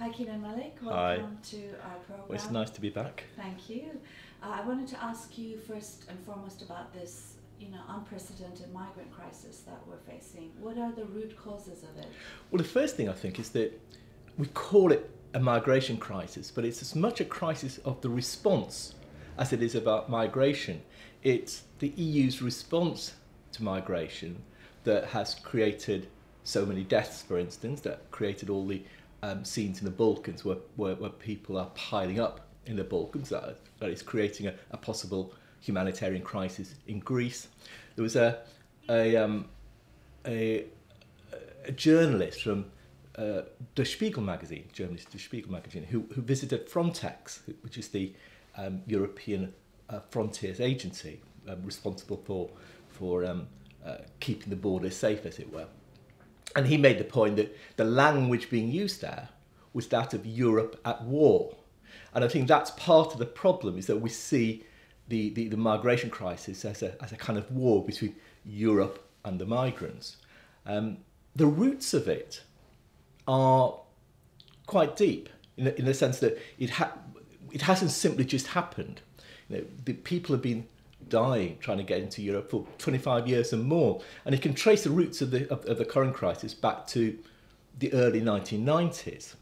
Hi, Kenan Malik. Hi. Welcome to our program. Well, it's nice to be back. Thank you. I wanted to ask you first and foremost about this, unprecedented migrant crisis that we're facing. What are the root causes of it? Well, the first thing I think is that we call it a migration crisis, but it's as much a crisis of the response as it is about migration. It's the EU's response to migration that has created so many deaths, for instance, that created all the scenes in the Balkans where people are piling up in the Balkans. That is creating a possible humanitarian crisis in Greece. There was a journalist from Der Spiegel magazine, who visited Frontex, which is the European Frontiers Agency responsible for keeping the borders safe, as it were. And he made the point that the language being used there was that of Europe at war. And I think that's part of the problem, is that we see the migration crisis as a kind of war between Europe and the migrants. The roots of it are quite deep in the sense that it hasn't simply just happened. The people have been dying trying to get into Europe for 25 years and more, and you can trace the roots of the current crisis back to the early 1990s.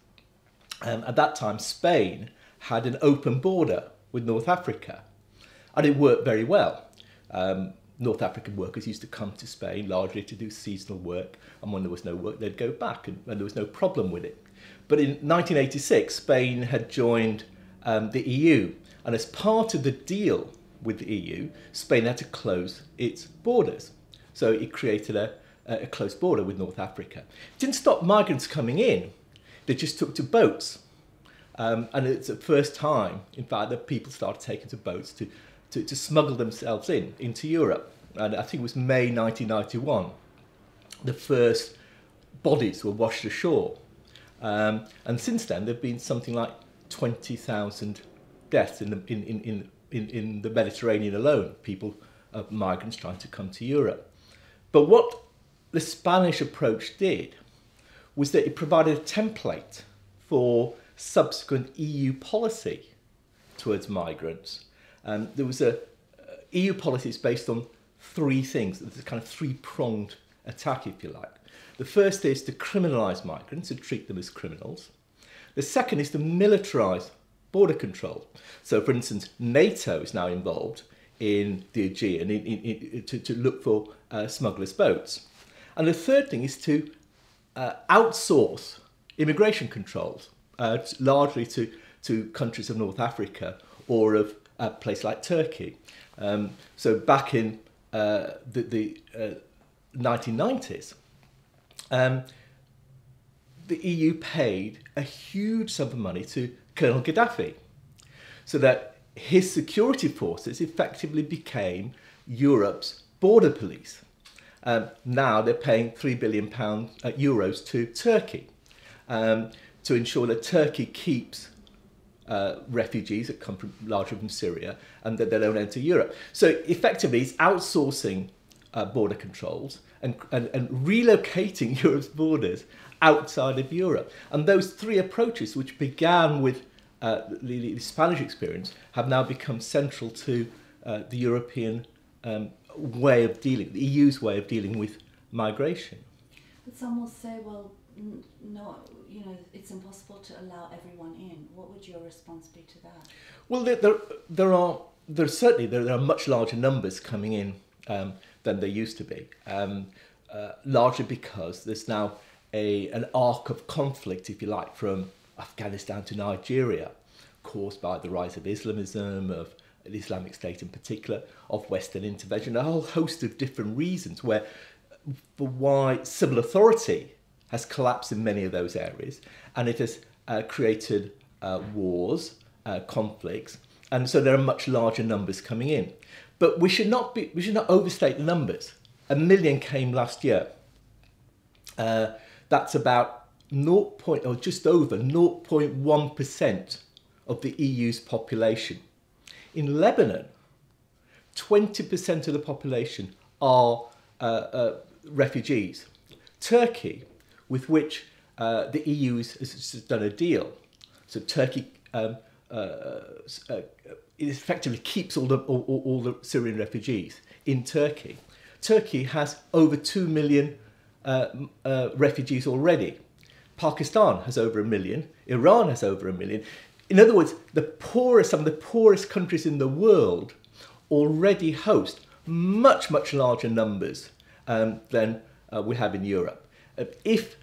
At that time, Spain had an open border with North Africa, and it worked very well. North African workers used to come to Spain largely to do seasonal work, and when there was no work, they'd go back, and there was no problem with it. But in 1986, Spain had joined the EU, and as part of the deal with the EU, Spain had to close its borders. So it created a close border with North Africa. It didn't stop migrants coming in, they just took to boats. And it's the first time, in fact, that people started taking to boats to smuggle themselves into Europe. And I think it was May 1991, the first bodies were washed ashore. And since then, there have been something like 20,000 deaths in the Mediterranean alone, migrants trying to come to Europe. But what the Spanish approach did was that it provided a template for subsequent EU policy towards migrants. There was EU policies based on three things. There's a kind of three-pronged attack, if you like. The first is to criminalise migrants and treat them as criminals. The second is to militarise border control. So, for instance, NATO is now involved in the Aegean to look for smugglers' boats. And the third thing is to outsource immigration controls, largely to countries of North Africa or of a place like Turkey. So back in the 1990s, the EU paid a huge sum of money to Colonel Gaddafi, so that his security forces effectively became Europe's border police. Now they're paying €3 billion euros to Turkey to ensure that Turkey keeps refugees that come largely from Syria and that they don't enter Europe. So effectively it's outsourcing border controls and relocating Europe's borders outside of Europe. And those three approaches, which began with the Spanish experience, have now become central to the European way of dealing, the EU's way of dealing with migration. But some will say, well, no, it's impossible to allow everyone in. What would your response be to that? Well, there are much larger numbers coming in than there used to be, largely because there's now an arc of conflict, if you like, from Afghanistan to Nigeria, caused by the rise of Islamism, of the Islamic State in particular, of Western intervention, a whole host of different reasons why civil authority has collapsed in many of those areas, and it has created wars, conflicts, and so there are much larger numbers coming in. But we should not overstate the numbers. 1 million came last year. That's about just over 0.1% of the EU's population. In Lebanon, 20% of the population are refugees. Turkey, with which the EU has done a deal. So Turkey it effectively keeps all the Syrian refugees in Turkey. Turkey has over 2 million refugees already. Pakistan has over 1 million. Iran has over 1 million. In other words, some of the poorest countries in the world already host much, much larger numbers than we have in Europe. If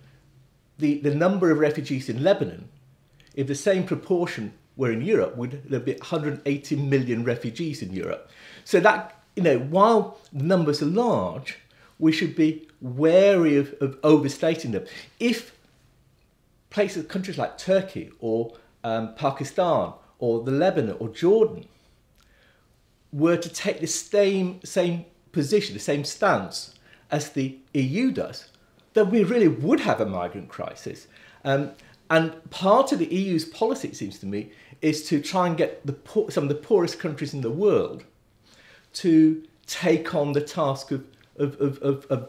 the number of refugees in Lebanon, if the same proportion were in Europe, there'd be 180 million refugees in Europe. So that, while the numbers are large, we should be wary of overstating them. If countries like Turkey or Pakistan or the Lebanon or Jordan were to take the same position, the same stance as the EU does, then we really would have a migrant crisis. And part of the EU's policy, it seems to me, is to try and get some of the poorest countries in the world to take on the task of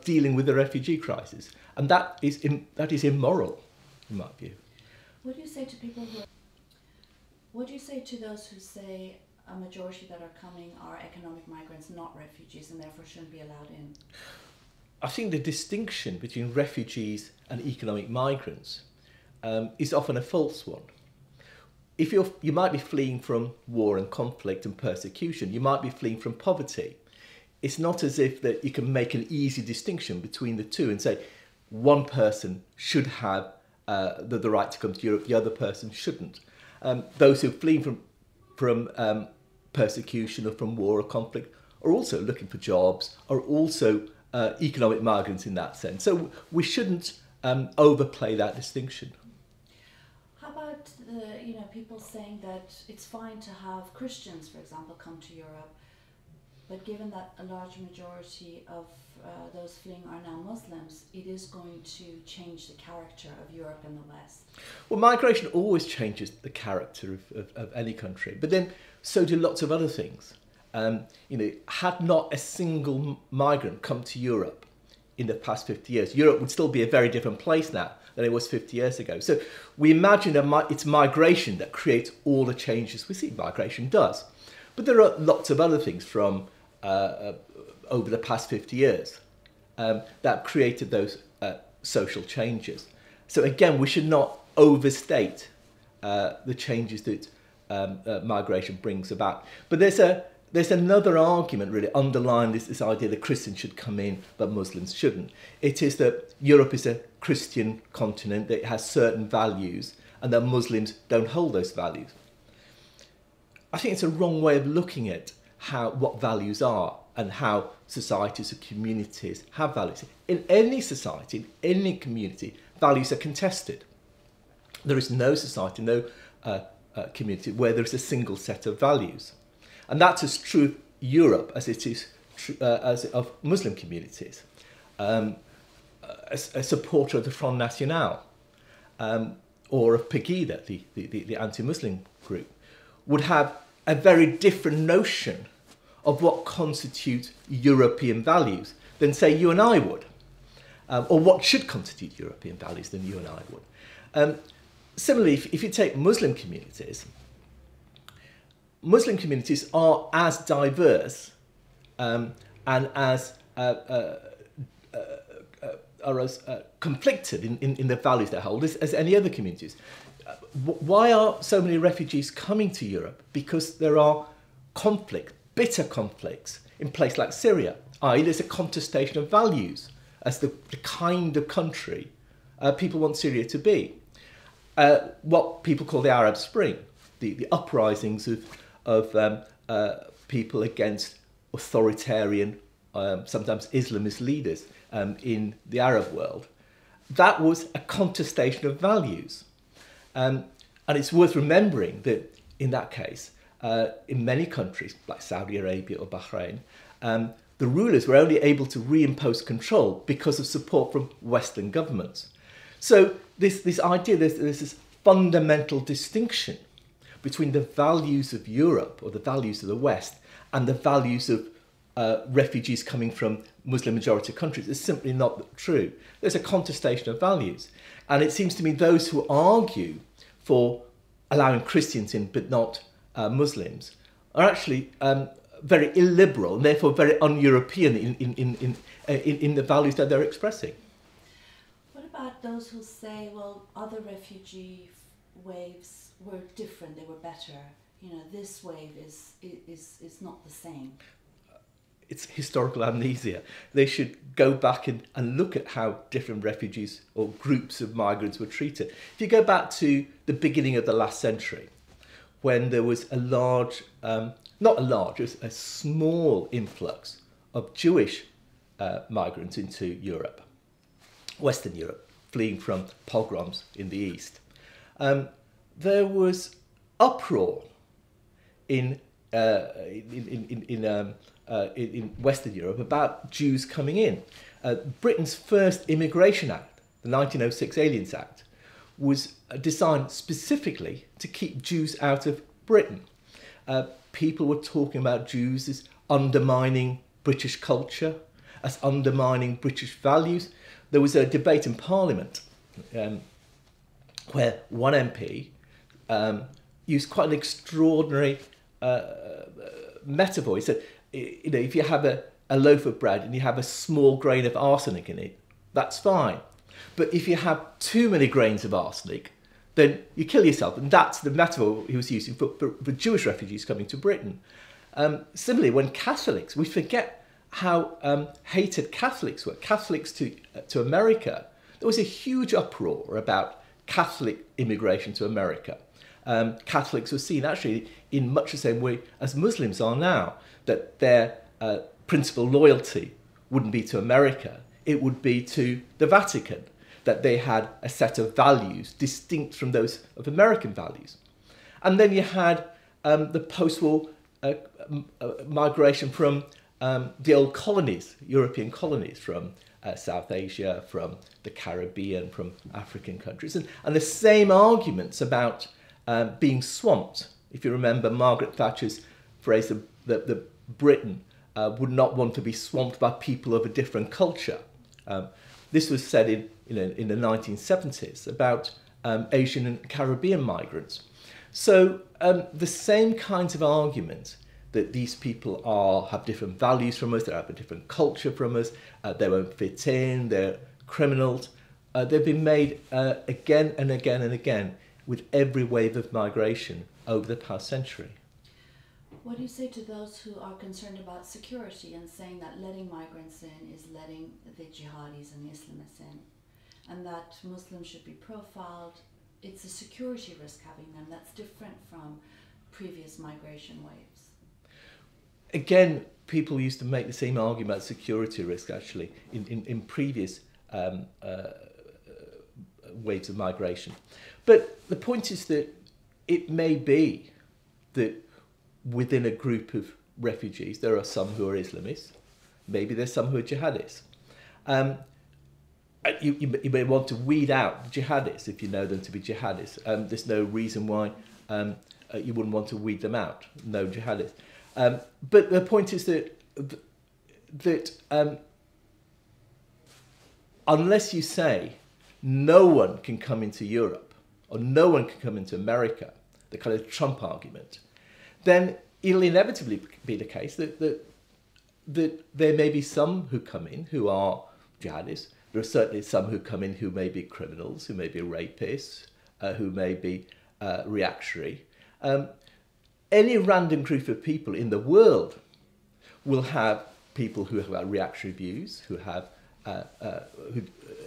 dealing with the refugee crisis. And that is immoral, in my view. What do you say to those who say a majority that are coming are economic migrants, not refugees, and therefore shouldn't be allowed in? I think the distinction between refugees and economic migrants is often a false one. If you might be fleeing from war and conflict and persecution, you might be fleeing from poverty. It's not as if that you can make an easy distinction between the two and say one person should have the right to come to Europe, the other person shouldn't. Those who flee from persecution or from war or conflict are also looking for jobs, are also economic migrants in that sense. So we shouldn't overplay that distinction. How about people saying that it's fine to have Christians, for example, come to Europe, but given that a large majority of those fleeing are now Muslims, it is going to change the character of Europe and the West? Well, migration always changes the character of any country, but then so do lots of other things. Had not a single migrant come to Europe in the past 50 years, Europe would still be a very different place now than it was 50 years ago. So we imagine it's migration that creates all the changes we see. Migration does. But there are lots of other things from over the past 50 years that created those social changes. So again, we should not overstate the changes that migration brings about. But there's another argument really underlying this idea that Christians should come in but Muslims shouldn't. It is that Europe is a Christian continent, that it has certain values, and that Muslims don't hold those values. I think it's a wrong way of looking at what values are and how societies or communities have values. In any society, in any community, values are contested. There is no society, no community where there is a single set of values. And that's as true of Europe as it is as of Muslim communities. A supporter of the Front National or of Pegida, the anti-Muslim group, would have a very different notion of what constitutes European values than, say, you and I would, or what should constitute European values than you and I would. Similarly, if you take Muslim communities are as diverse and as conflicted in the values they hold as any other communities. Why are so many refugees coming to Europe? Because there are bitter conflicts in places like Syria, i.e. there's a contestation of values as the kind of country people want Syria to be. What people call the Arab Spring, the uprisings of people against authoritarian, sometimes Islamist leaders in the Arab world. That was a contestation of values. And it's worth remembering that in that case, in many countries like Saudi Arabia or Bahrain, the rulers were only able to reimpose control because of support from Western governments. So this idea, there's this fundamental distinction between the values of Europe or the values of the West and the values of refugees coming from Muslim majority countries is simply not true. There's a contestation of values. And it seems to me those who argue for allowing Christians in but not Muslims are actually very illiberal and therefore very un-European in the values that they're expressing. What about those who say, well, other refugee waves were different, they were better? You know, this wave is not the same. It's historical amnesia. They should go back and look at how different refugees or groups of migrants were treated. If you go back to the beginning of the last century, when there was it was a small influx of Jewish migrants into Europe, Western Europe, fleeing from pogroms in the east. There was uproar in Western Europe about Jews coming in. Britain's first Immigration Act, the 1906 Aliens Act, was designed specifically to keep Jews out of Britain. People were talking about Jews as undermining British culture, as undermining British values. There was a debate in Parliament where one MP used quite an extraordinary metaphor. He said, you know, if you have a loaf of bread and you have a small grain of arsenic in it, that's fine. But if you have too many grains of arsenic, then you kill yourself. And that's the metaphor he was using for Jewish refugees coming to Britain. Similarly, when Catholics, we forget how hated Catholics were. Catholics to America, there was a huge uproar about Catholic immigration to America. Catholics were seen actually in much the same way as Muslims are now, that their principal loyalty wouldn't be to America, it would be to the Vatican, that they had a set of values distinct from those of American values. And then you had the post-war migration from the old colonies, European colonies, from South Asia, from the Caribbean, from African countries. And the same arguments about being swamped. If you remember Margaret Thatcher's phrase that Britain would not want to be swamped by people of a different culture. This was said in the 1970s about Asian and Caribbean migrants. So the same kinds of arguments that these people have different values from us, they have a different culture from us, they won't fit in, they're criminals. They've been made again and again and again with every wave of migration over the past century. What do you say to those who are concerned about security and saying that letting migrants in is letting the jihadis and Islamists in, and that Muslims should be profiled? It's a security risk having them that's different from previous migration waves. Again, people used to make the same argument about security risk actually in previous waves of migration. But the point is that it may be that within a group of refugees there are some who are Islamists, maybe there's some who are jihadists. You may want to weed out jihadists if you know them to be jihadists. There's no reason why you wouldn't want to weed them out, no jihadists. But the point is that unless you say no one can come into Europe or no one can come into America, the kind of Trump argument, then it'll inevitably be the case that there may be some who come in who are jihadists. There are certainly some who come in who may be criminals, who may be rapists, who may be reactionary. Any random group of people in the world will have people who have reactionary views, who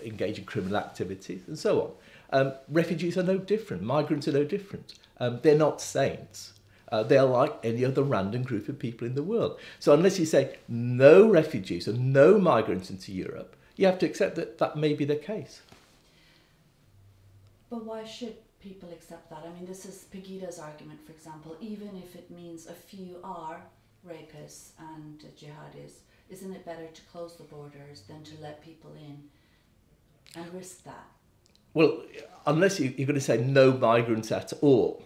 engage in criminal activities, and so on. Refugees are no different. Migrants are no different. They're not saints. They're like any other random group of people in the world. So unless you say no refugees or no migrants into Europe, you have to accept that that may be the case. But why should people accept that? I mean, this is Pegida's argument, for example. Even if it means a few are rapists and jihadis, isn't it better to close the borders than to let people in and risk that? Well, unless you're going to say no migrants at all,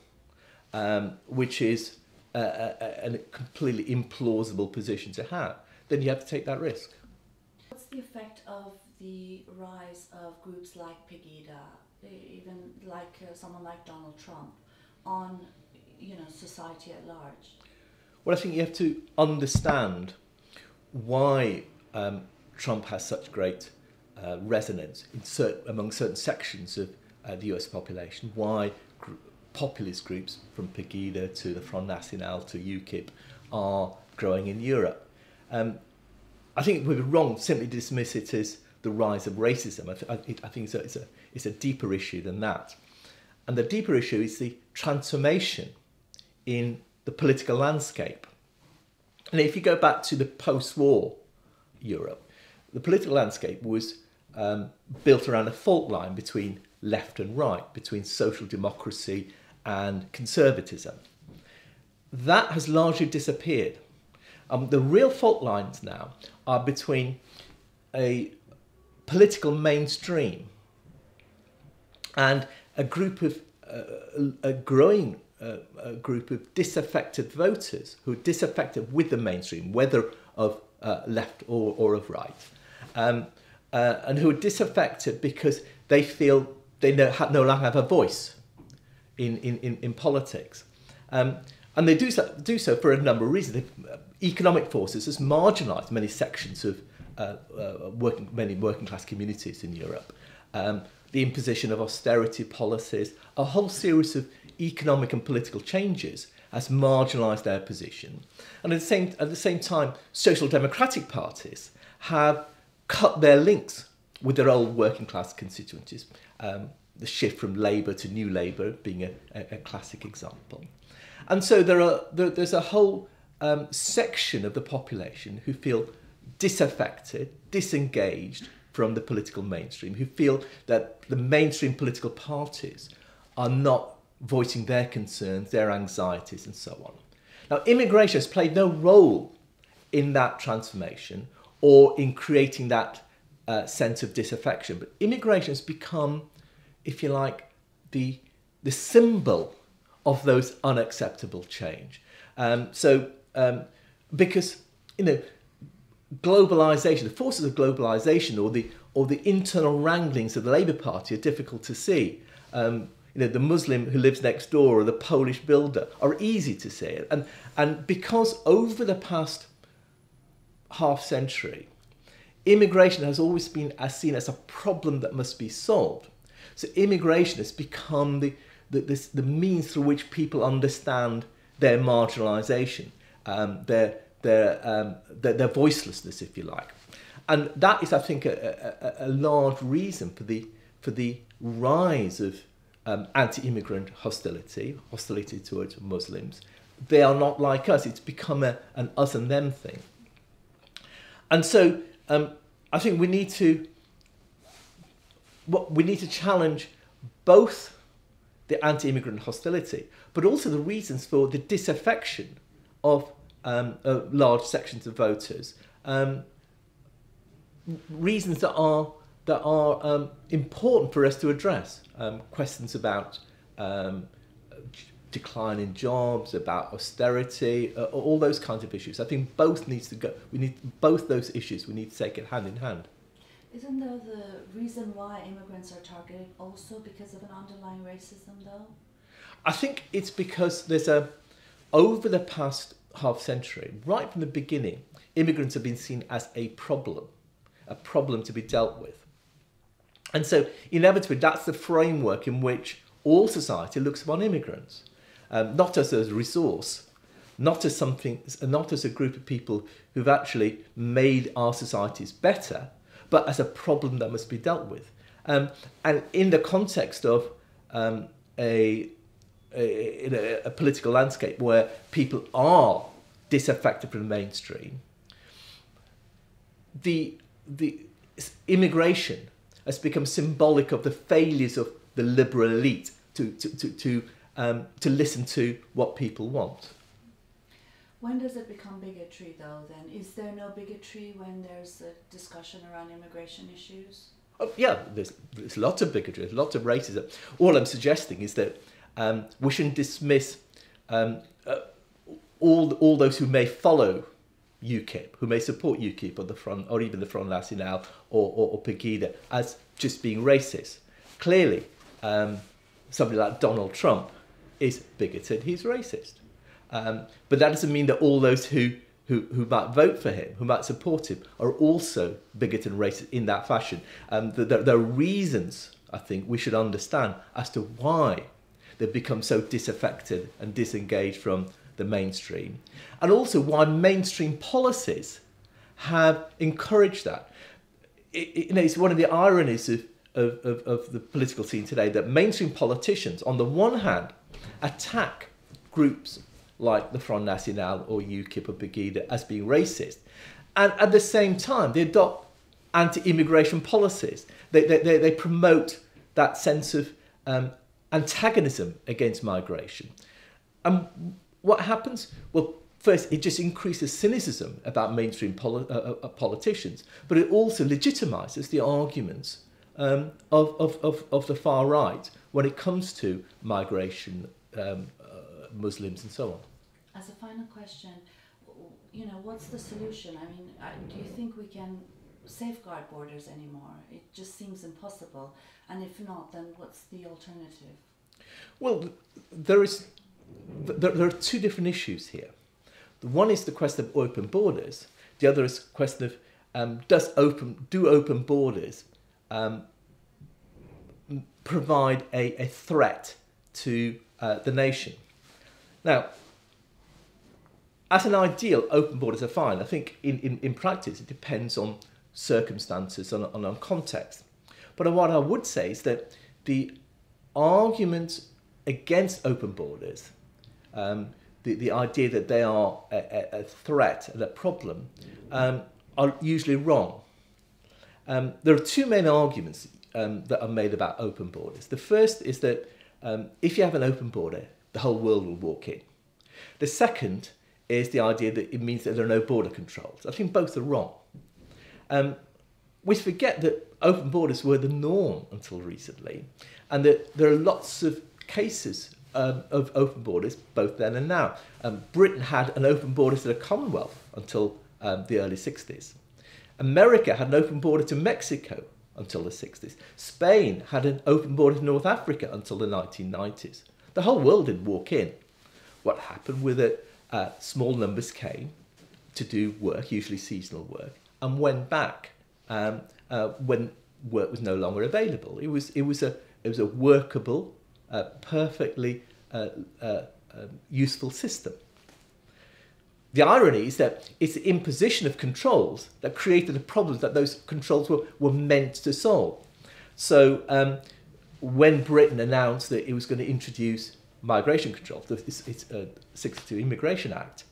which is a completely implausible position to have. then you have to take that risk. What's the effect of the rise of groups like Pegida, even like someone like Donald Trump, on society at large? Well, I think you have to understand why Trump has such great resonance among certain sections of the US population, why populist groups from Pegida to the Front National to UKIP are growing in Europe. I think we're wrong to simply dismiss it as the rise of racism. I think it's a deeper issue than that. And the deeper issue is the transformation in the political landscape. And if you go back to the post-war Europe, the political landscape was built around a fault line between left and right, between social democracy and conservatism. That has largely disappeared. The real fault lines now are between a political mainstream and a group of a growing group of disaffected voters who are disaffected with the mainstream, whether of left or of right, and who are disaffected because they feel they no longer have a voice in politics. And they do so for a number of reasons. Economic forces has marginalised many sections of many working class communities in Europe. The imposition of austerity policies, a whole series of economic and political changes has marginalised their position. And at the same time, social democratic parties have cut their links with their old working class constituencies. The shift from Labour to New Labour being a classic example. And so there's a whole section of the population who feel disaffected, disengaged from the political mainstream, who feel that the mainstream political parties are not voicing their concerns, their anxieties, and so on. Now, immigration has played no role in that transformation or in creating that sense of disaffection, but immigration has become, if you like, the symbol of those unacceptable change. Because globalisation, the forces of globalisation, or the internal wranglings of the Labour Party are difficult to see. The Muslim who lives next door or the Polish builder are easy to see, and because over the past half century, immigration has always been seen as a problem that must be solved. So immigration has become the means through which people understand their marginalisation, their voicelessness, if you like, and that is, I think, a large reason for the rise of anti-immigrant hostility towards Muslims. They are not like us. It's become an us and them thing, and so I think we need to challenge both the anti-immigrant hostility, but also the reasons for the disaffection of large sections of voters, reasons that are important for us to address. Questions about decline in jobs, about austerity, all those kinds of issues. I think both needs to go. We need both those issues. We need to take it hand in hand. Isn't though the reason why immigrants are targeted also because of an underlying racism, though? I think it's because over the past half century, right from the beginning, immigrants have been seen as a problem to be dealt with. And so inevitably that's the framework in which all society looks upon immigrants, not as a resource, not as a group of people who've actually made our societies better, but as a problem that must be dealt with. And in the context of a political landscape where people are disaffected from the mainstream, the immigration has become symbolic of the failures of the liberal elite to listen to what people want. When does it become bigotry, though, then? Is there no bigotry when there's a discussion around immigration issues? Oh, yeah, there's lots of bigotry, there's lots of racism. All I'm suggesting is that we shouldn't dismiss all those who may follow UKIP, who may support UKIP on the front, or even the Front National or Pegida, as just being racist. Clearly, somebody like Donald Trump is bigoted, he's racist. But that doesn't mean that all those who might vote for him, who might support him, are also bigoted and racist in that fashion. There are reasons, I think, we should understand as to why they've become so disaffected and disengaged from the mainstream, and also why mainstream policies have encouraged that. It's one of the ironies of the political scene today that mainstream politicians, on the one hand, attack groups like the Front National or UKIP or Pegida as being racist, and at the same time they adopt anti-immigration policies. They promote that sense of antagonism against migration. And what happens? Well, first, it just increases cynicism about mainstream politicians, but it also legitimises the arguments of the far right when it comes to migration, Muslims and so on. As a final question, what's the solution? I mean, do you think we can safeguard borders anymore? It just seems impossible. And if not, then what's the alternative? Well, there are two different issues here. The one is the question of open borders. The other is the question of do open borders provide a threat to the nation? Now, as an ideal, open borders are fine. I think in practice it depends on circumstances and on context. But what I would say is that the argument against open borders, the idea that they are a threat and a problem, are usually wrong. There are two main arguments that are made about open borders. The first is that if you have an open border, the whole world will walk in. The second is the idea that it means that there are no border controls. I think both are wrong. We forget that open borders were the norm until recently, and that there are lots of cases of open borders both then and now. Britain had an open border to the Commonwealth until the early 60s. America had an open border to Mexico until the 60s. Spain had an open border to North Africa until the 1990s. The whole world didn't walk in. What happened with it, small numbers came to do work, usually seasonal work, and went back when work was no longer available. It was a workable, perfectly useful system. The irony is that it's the imposition of controls that created the problems that those controls were meant to solve. So when Britain announced that it was going to introduce migration controls, its 62 Immigration Act,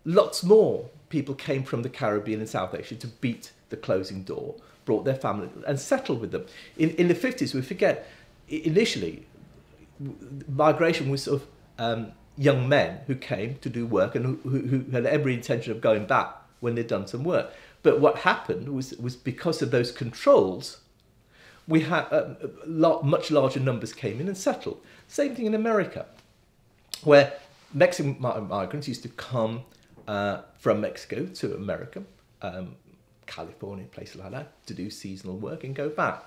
lots more people came from the Caribbean and South Asia to beat the closing door, brought their family and settled with them. In the 50s, we forget, initially, migration was sort of young men who came to do work and who had every intention of going back when they'd done some work. But what happened was because of those controls, we had much larger numbers came in and settled. Same thing in America, where Mexican migrants used to come from Mexico to America, California, places like that, to do seasonal work and go back.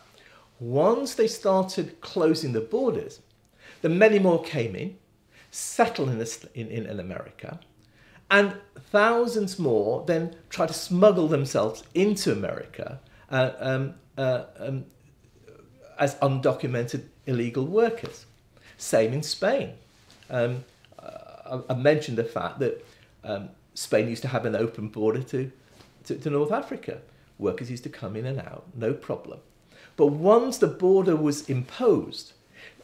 Once they started closing the borders, then many more came in, settled in America, and thousands more then tried to smuggle themselves into America as undocumented illegal workers. Same in Spain. I mentioned the fact that Spain used to have an open border to North Africa. Workers used to come in and out, no problem. But once the border was imposed,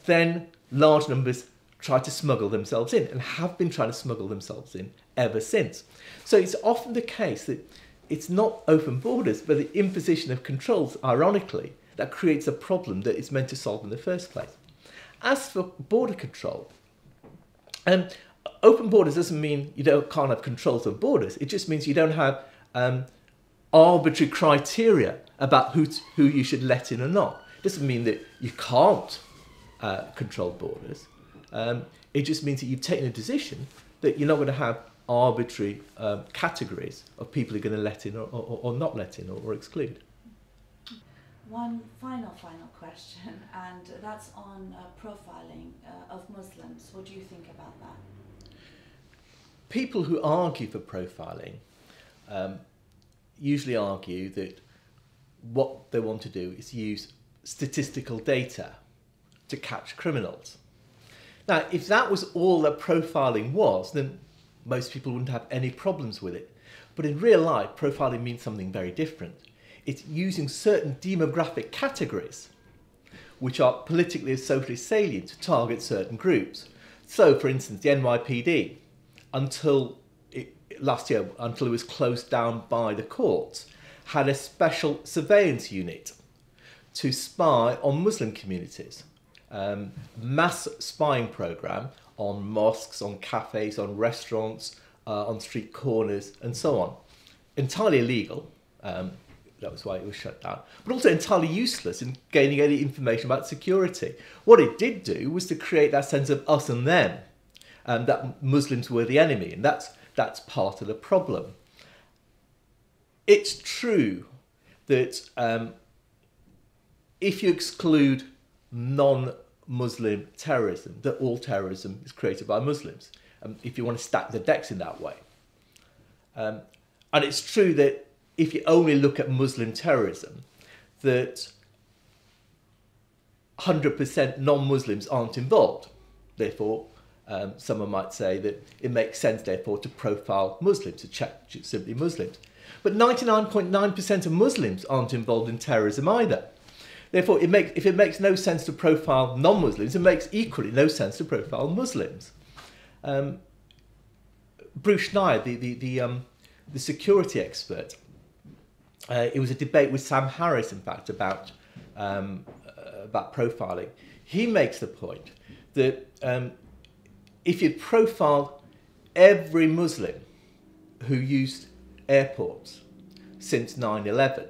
then large numbers tried to smuggle themselves in and have been trying to smuggle themselves in ever since. So it's often the case that it's not open borders, but the imposition of controls, ironically, that creates a problem that it's meant to solve in the first place. As for border control, open borders doesn't mean you can't have controls of borders. It just means you don't have arbitrary criteria about who you should let in or not. It doesn't mean that you can't control borders. It just means that you've taken a decision that you're not going to have arbitrary categories of people who are going to let in or not let in or exclude. One final question, and that's on profiling of Muslims. What do you think about that? People who argue for profiling usually argue that what they want to do is use statistical data to catch criminals. Now, if that was all that profiling was, then most people wouldn't have any problems with it. But in real life, profiling means something very different. It's using certain demographic categories, which are politically and socially salient, to target certain groups. So, for instance, the NYPD, last year, until it was closed down by the courts, had a special surveillance unit to spy on Muslim communities. Mass spying program on mosques, on cafes, on restaurants, on street corners, and so on. Entirely illegal. That was why it was shut down. But also entirely useless in gaining any information about security. What it did do was to create that sense of us and them, that Muslims were the enemy, and that's part of the problem. It's true that if you exclude non-Muslim terrorism, that all terrorism is created by Muslims, if you want to stack the decks in that way. And it's true that if you only look at Muslim terrorism, that 100% non-Muslims aren't involved. Therefore, someone might say that it makes sense, therefore, to profile Muslims, to check simply Muslims. But 99.9% of Muslims aren't involved in terrorism either. Therefore, if it makes no sense to profile non-Muslims, it makes equally no sense to profile Muslims. Bruce Schneier, the security expert, it was a debate with Sam Harris, in fact, about profiling. He makes the point that if you profile every Muslim who used airports since 9/11,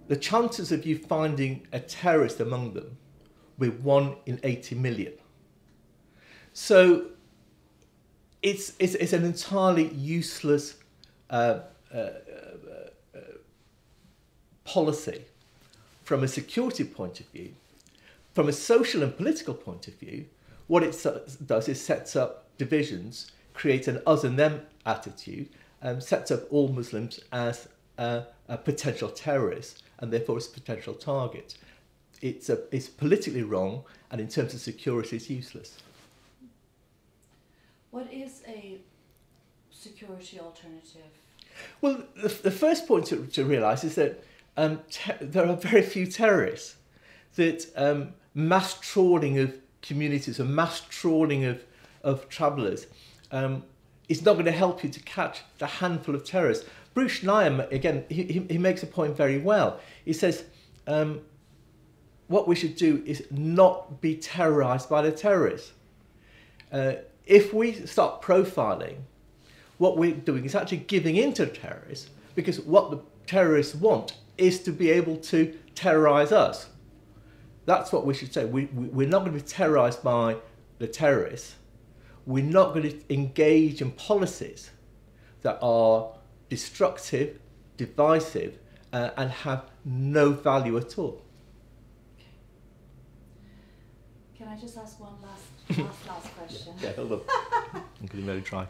the chances of you finding a terrorist among them were 1 in 80 million. So it's an entirely useless policy from a security point of view. From a social and political point of view, what it does is sets up divisions, creates an us and them attitude, sets up all Muslims as potential terrorists and therefore as potential targets. It's politically wrong, and in terms of security, it's useless. What is a security alternative? Well, the first point to realise is that there are very few terrorists. That mass trawling of communities and mass trawling of travellers is not going to help you to catch the handful of terrorists. Bruce Schneier, again, he makes a point very well. He says, what we should do is not be terrorised by the terrorists. If we start profiling, what we're doing is actually giving in to terrorists, because what the terrorists want is to be able to terrorise us. That's what we should say. We're not going to be terrorised by the terrorists. We're not going to engage in policies that are destructive, divisive, and have no value at all. Can I just ask one last question? Yeah, hold on. I'm going to really try.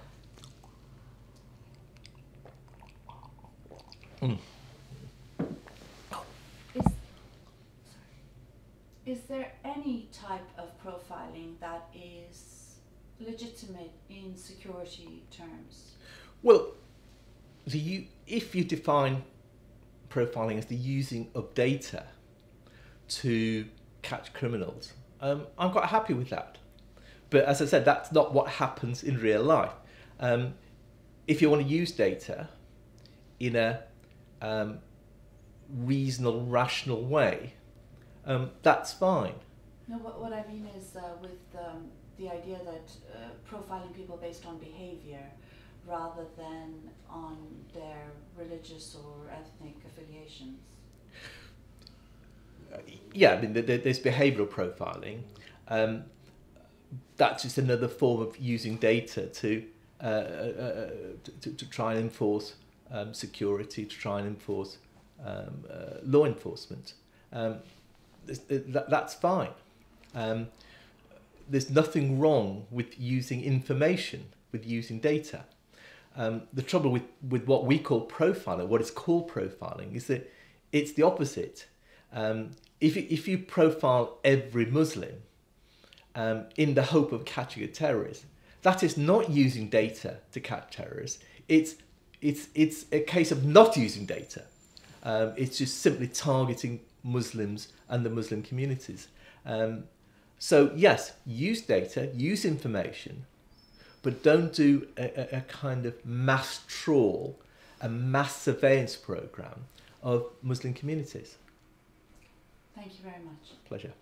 Is there any type of profiling that is legitimate in security terms? Well, if you define profiling as the using of data to catch criminals, I'm quite happy with that. But as I said, that's not what happens in real life. If you want to use data in a reasonable, rational way, that's fine. No, what I mean is with the idea that profiling people based on behaviour rather than on their religious or ethnic affiliations. Yeah, I mean, there's behavioural profiling. That's just another form of using data to to try and enforce security, to try and enforce law enforcement. That's fine. There's nothing wrong with using information, with using data. The trouble with what we call profiling, what is called profiling, is that it's the opposite. If you profile every Muslim in the hope of catching a terrorist, that is not using data to catch terrorists. It's a case of not using data. It's just simply targeting Muslims and the Muslim communities. So yes, use data, use information, but don't do a kind of mass trawl, a mass surveillance program of Muslim communities. Thank you very much. Pleasure.